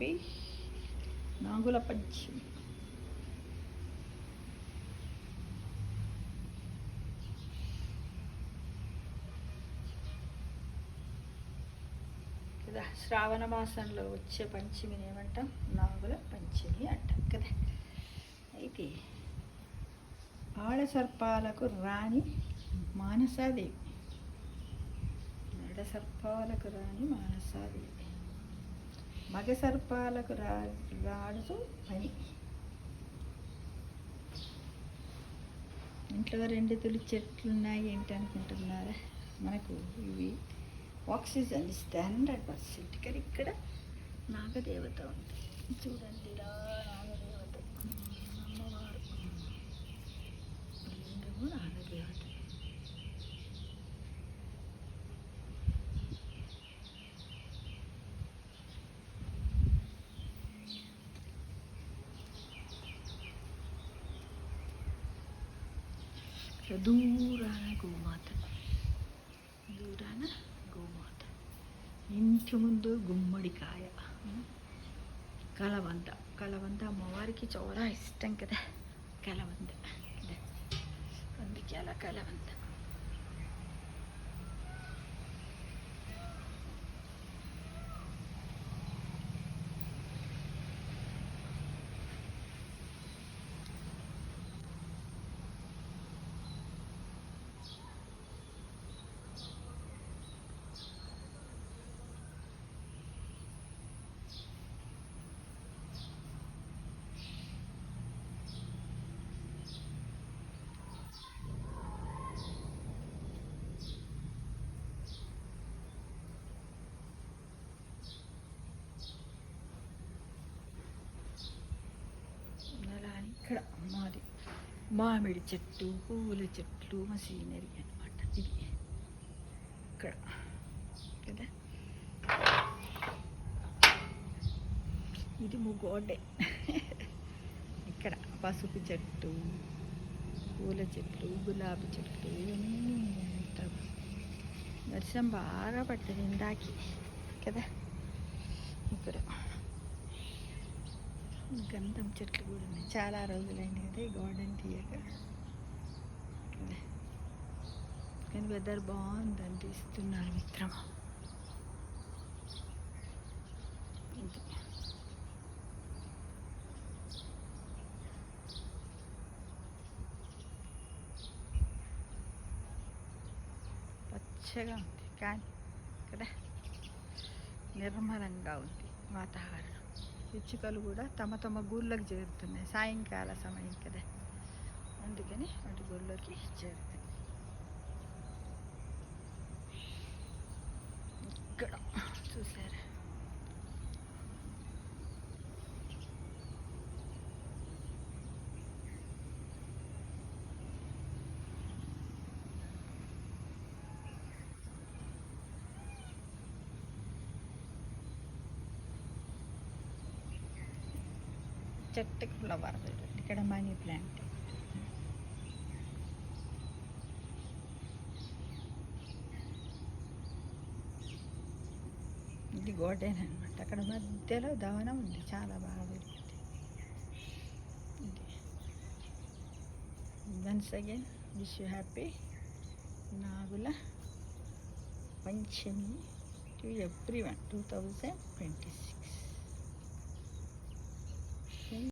Happy నాగుల పంచమి. కదా శ్రావణ మాసంలో వచ్చే పంచమిని ఏమంటాం? నాగుల పంచమి అంటాం కదా. అయితే ఆడ సర్పాలకు రాణి మానసాదేవి, ఆడ సర్పాలకు రాణి మానసాదేవి, మగ సర్పాలకు రాజు పని. ఇంట్లో 2 తులి చెట్లు ఉన్నాయి ఏంటి అనుకుంటున్నారా? మనకు ఇవి ఆక్సిజన్ ఇస్తే 100%. కానీ ఇక్కడ నాగదేవత ఉంది చూడండి రా, నాగదేవత అమ్మవారు, లింగము నాగదేవత. దూరాన గోమాత, దూరాన గోమాత, ఇంటి ముందు గుమ్మడికాయ, కలవంద. కలవంద అమ్మవారికి చాలా ఇష్టం కదా, కలవంద కదా, అందుకే అలా కలవంద. ఇక్కడ మాది మామిడి చెట్టు, పువ్వుల చెట్లు, మసీనరీ అనమాట ఇది ఇక్కడ కదా. ఇది ముగోడే. ఇక్కడ పసుపు చెట్టు, పూల చెట్లు, గులాబీ చెట్లు ఇవన్నీ ఉంటాయి. వర్షం బాగా పడుతుంది ఇందాకి కదా. ఇక్కడ గంధం చెట్లు కూడా ఉన్నాయి. చాలా రోజులైంది కదా ఈ గార్డెన్ తీయక. కానీ వెదర్ బాగుందండి, ఇస్తున్నారు మిత్రమా. పచ్చగా ఉంది కానీ కదా, నిర్మలంగా ఉంది వాతావరణం. పిచ్చుకలు కూడా తమ తమ గూళ్ళకి చేరుతున్నాయి. సాయంకాల సమయం కదా, అందుకని వాటి గూళ్ళకి చేరుతాయి. ఇక్కడ చూసారా, చెట్టుకి ఫ్లవర్. ఇక్కడ మనీ ప్లాంట్. ఇది గార్డెన్ అనమాట. అక్కడ మధ్యలో దవనం ఉంది, చాలా బాగా పెరిగింది. Once again wish you happy Nagula Panchami to everyone 2026.